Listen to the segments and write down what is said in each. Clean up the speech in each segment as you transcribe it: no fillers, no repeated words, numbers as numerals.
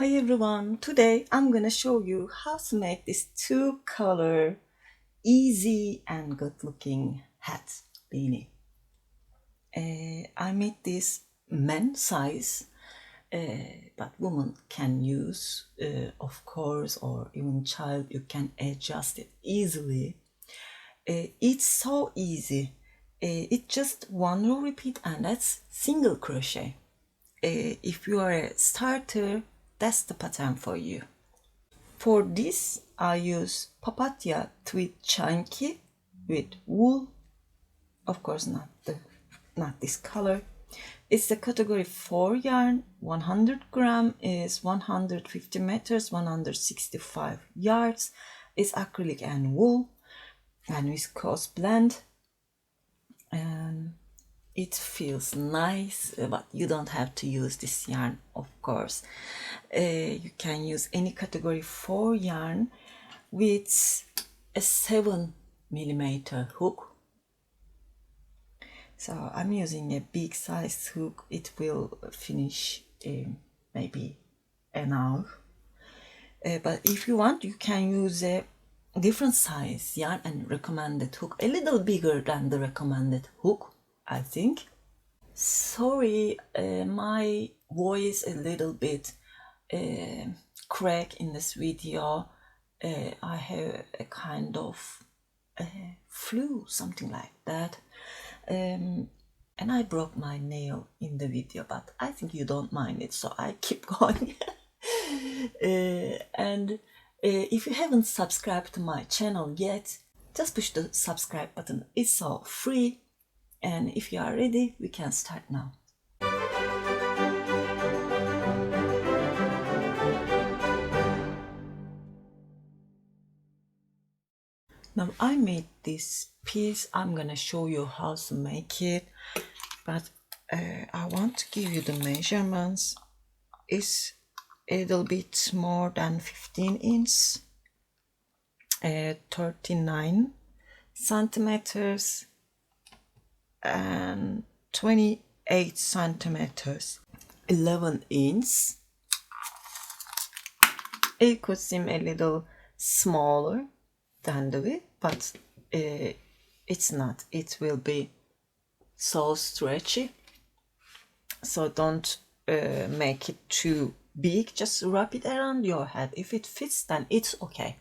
Hi everyone, today I'm gonna show you how to make this two color easy and good looking hat beanie. I made this men size, but woman can use of course, or even child, you can adjust it easily. It's so easy. It's just one row repeat and that's single crochet. If you are a starter, that's the pattern for you. For this, I use papaya tweed chunky with wool. Of course, not this color. It's the category 4 yarn. 100 gram is 150 meters, 165 yards. It's acrylic and wool and viscose blend. And it feels nice, but you don't have to use this yarn, of course. You can use any category 4 yarn with a 7mm hook. So I'm using a big size hook. It will finish maybe an hour. But if you want, you can use a different size yarn and recommended hook, a little bigger than the recommended hook, I think. Sorry, my voice a little bit crack in this video. I have a kind of flu, something like that, and I broke my nail in the video, but I think you don't mind it, so I keep going. And if you haven't subscribed to my channel yet, just push the subscribe button. It's so free. And if you are ready, we can start now. Now I made this piece. I'm gonna show you how to make it, but I want to give you the measurements. It's a little bit more than 15 inch, 39 centimeters and 28 centimeters, 11 inch. It could seem a little smaller than the width, but it's not. It will be so stretchy, so don't make it too big. Just wrap it around your head. If it fits, then it's okay.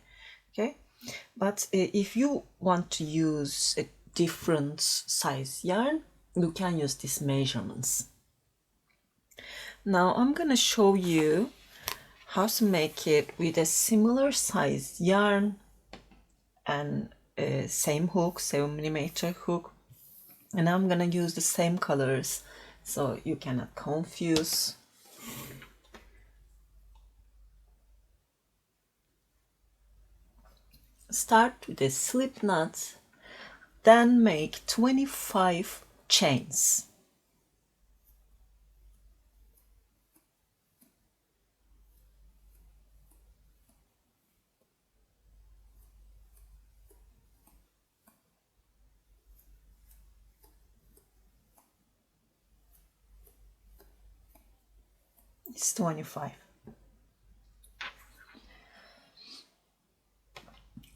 But if you want to use a different size yarn, you can use these measurements. Now I'm gonna show you how to make it with a similar size yarn and same hook, 7mm hook, and I'm gonna use the same colors so you cannot confuse. Start with a slip knot, then make 25 chains. It's 25.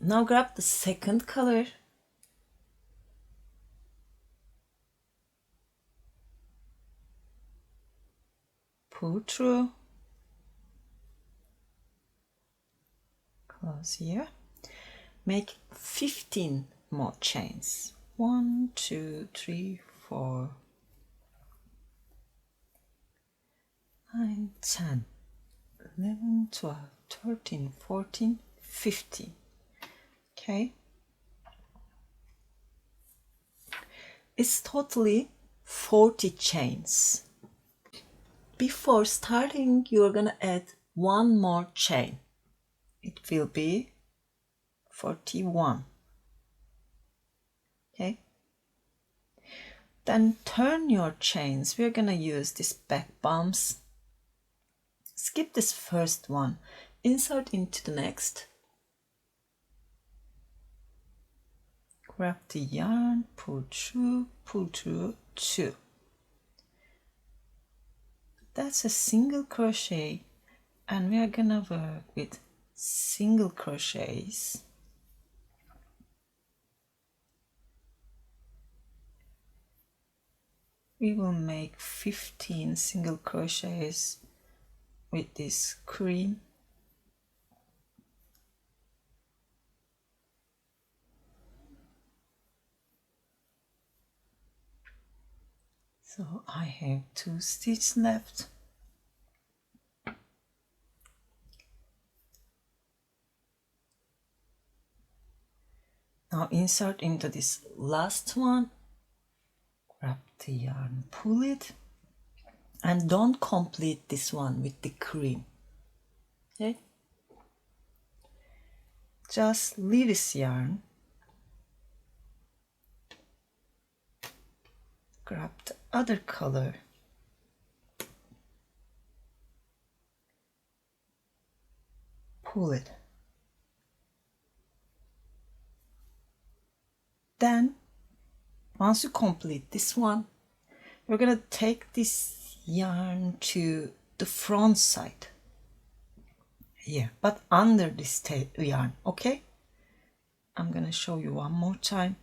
Now grab the second color. Pull through. Close here. Make 15 more chains. 1, 2, 3, 4, 9, 10, 11, 12, 13, 14, 15. Okay. It's totally 40 chains. Before starting, you're gonna add one more chain. It will be 41. Okay. Then turn your chains. We're gonna use this back bumps. Skip this first one. Insert into the next. Grab the yarn, pull through, 2. That's a single crochet and we are gonna work with single crochets. We will make 15 single crochets with this cream. So I have 2 stitches left. Now insert into this last one, grab the yarn, pull it, and don't complete this one with the cream. Okay? Just leave this yarn, grab the other color, pull it. Then, once you complete this one, we're gonna take this yarn to the front side here, but under this yarn, okay? I'm gonna show you one more time.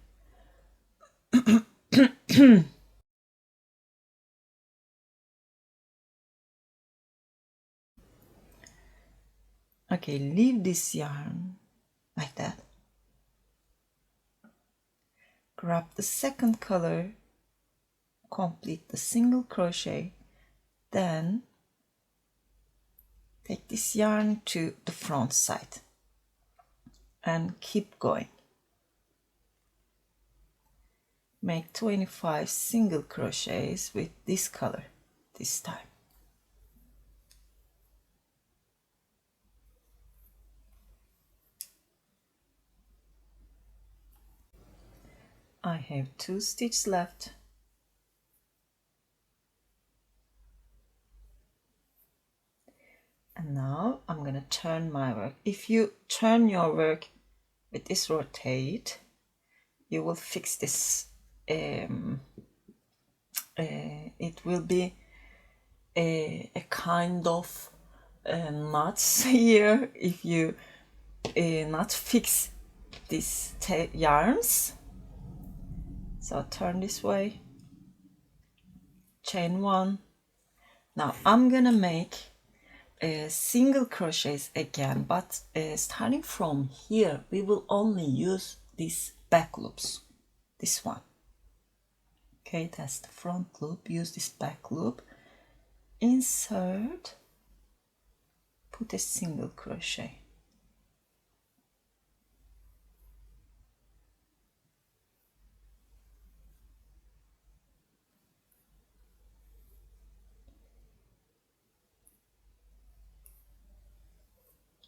Okay, leave this yarn like that. Grab the second color, complete the single crochet, then take this yarn to the front side and keep going. Make 25 single crochets with this color this time. I have 2 stitches left. And now I'm gonna turn my work. If you turn your work with this rotate, you will fix this. It will be a kind of knots here if you not fix these yarns. So turn this way, chain 1. Now I'm gonna make single crochets again, but starting from here we will only use these back loops. This one, okay, that's the front loop. Use this back loop, insert, put a single crochet,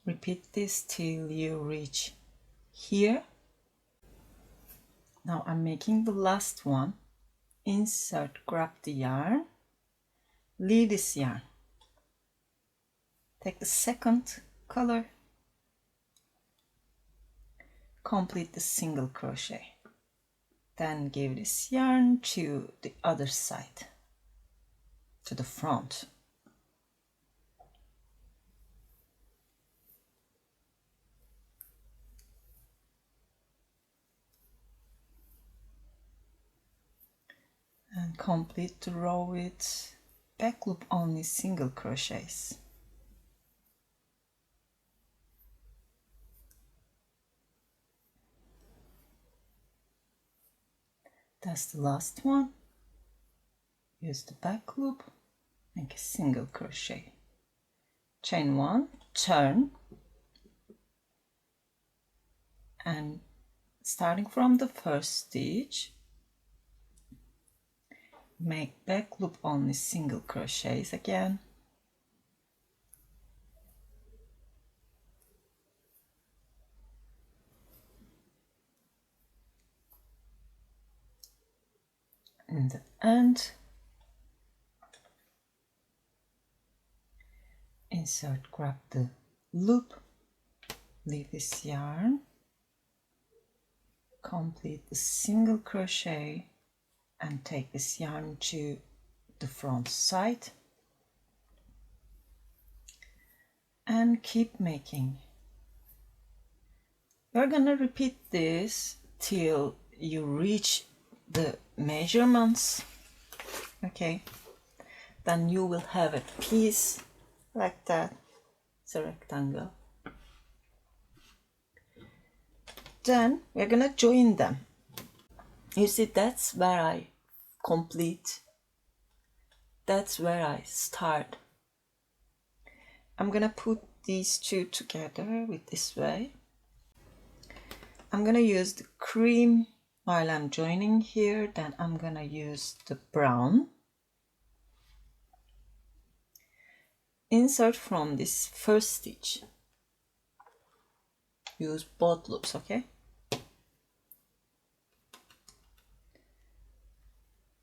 repeat this till you reach here. Now I'm making the last one. Insert, grab the yarn, leave this yarn, take the second color, complete the single crochet, then give this yarn to the other side, to the front. And complete the row with back loop only single crochets. That's the last one. Use the back loop, make a single crochet, chain 1, turn, and starting from the first stitch, make back loop only single crochets again, in the end, insert, grab the loop, leave this yarn, complete the single crochet, and take this yarn to the front side, and keep making. You're gonna repeat this till you reach the measurements. Okay, then you will have a piece like that. It's a rectangle. Then we're gonna join them. You see, that's where I complete. That's where I start. I'm gonna put these two together with this way. I'm gonna use the cream while I'm joining here. Then I'm gonna use the brown. Insert from this first stitch. Use both loops, okay?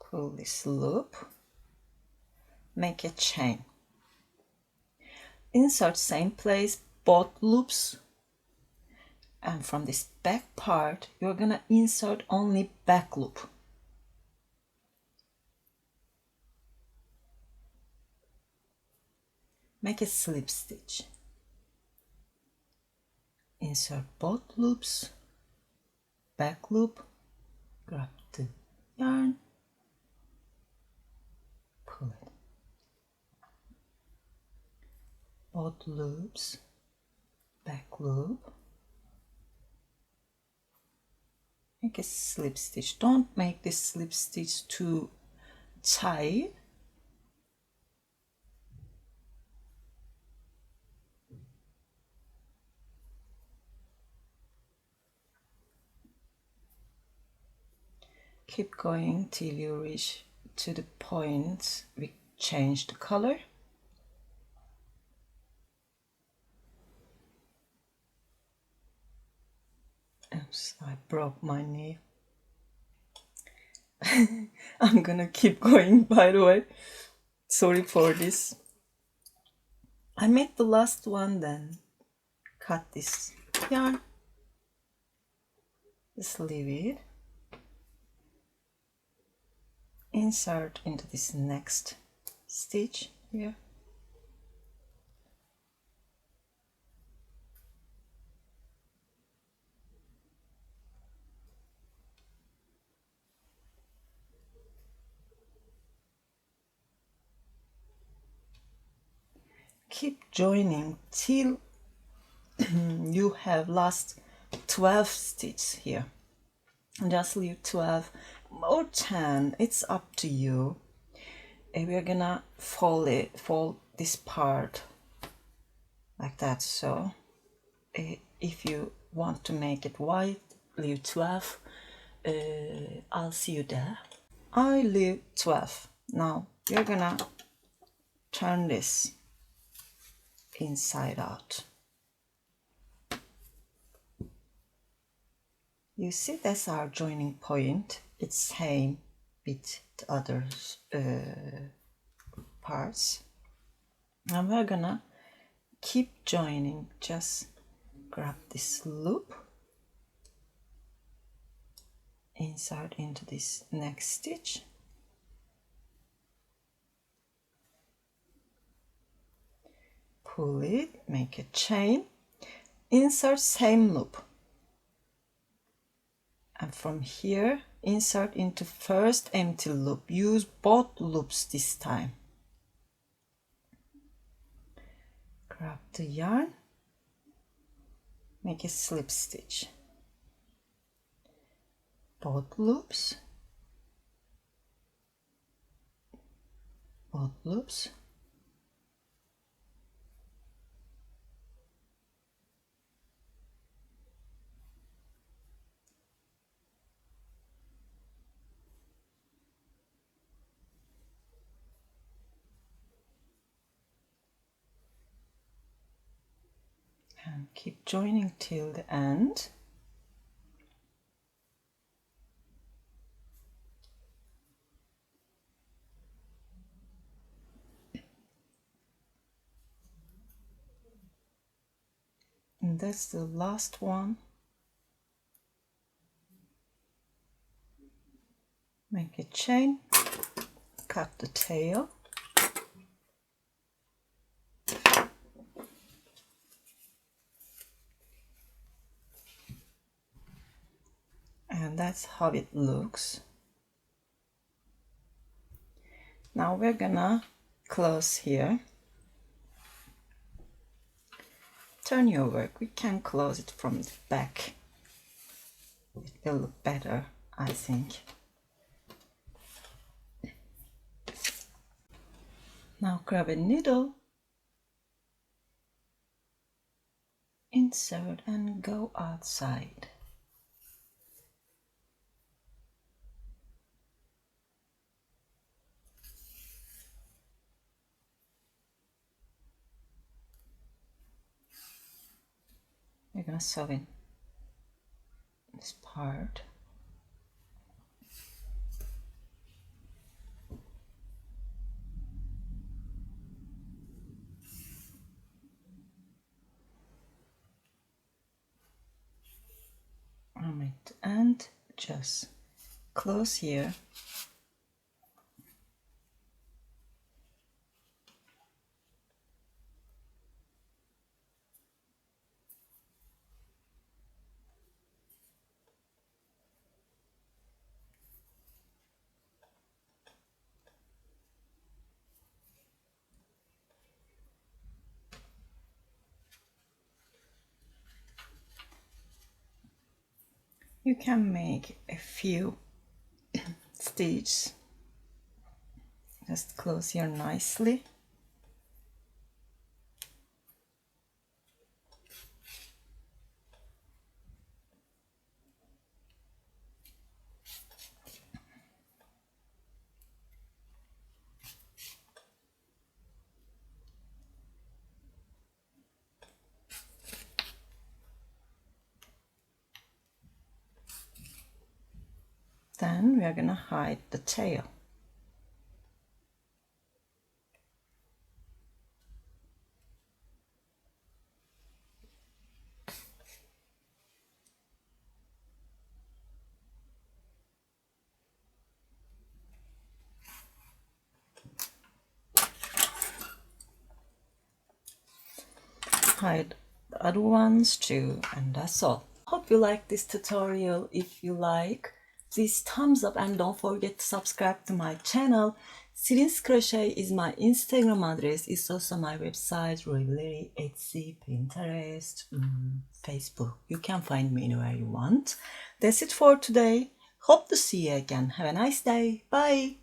Pull this loop. Make a chain. Insert same place, both loops. And from this back part, you're gonna insert only back loop. Make a slip stitch. Insert both loops, back loop, grab the yarn, pull it. Both loops, back loop. Make a slip stitch. Don't make this slip stitch too tight. Keep going till you reach to the point we change the color. Oops, I broke my knee. I'm gonna keep going, by the way. Sorry for this. I made the last one, then cut this yarn. Just leave it. Insert into this next stitch here. Keep joining till you have last 12 stitches here. Just leave 12 or 10, it's up to you. And we're gonna fold this part like that. So if you want to make it white, leave 12. I'll see you there. I leave 12. Now you're gonna turn this inside out. You see, that's our joining point. It's same with the other parts. And we're gonna keep joining. Just grab this loop, insert into this next stitch, pull it, make a chain, insert same loop. And from here, insert into first empty loop. Use both loops this time. Grab the yarn, make a slip stitch. Both loops, both loops. And keep joining till the end. And that's the last one. Make a chain, cut the tail. that's how it looks. Now we're gonna close here. Turn your work. We can close it from the back. It will look better, I think. Now grab a needle, insert and go outside. We're gonna sew in this part. Right, and just close here. You can make a few stitches. Just close here nicely. Then we are gonna hide the tail. Hide the other ones too, and that's all. Hope you like this tutorial. If you like, please thumbs up and don't forget to subscribe to my channel. Sirin's Crochet is my Instagram address. It's also my website, Ravelry, Etsy, Pinterest, Facebook. You can find me anywhere you want. That's it for today. Hope to see you again. Have a nice day. Bye.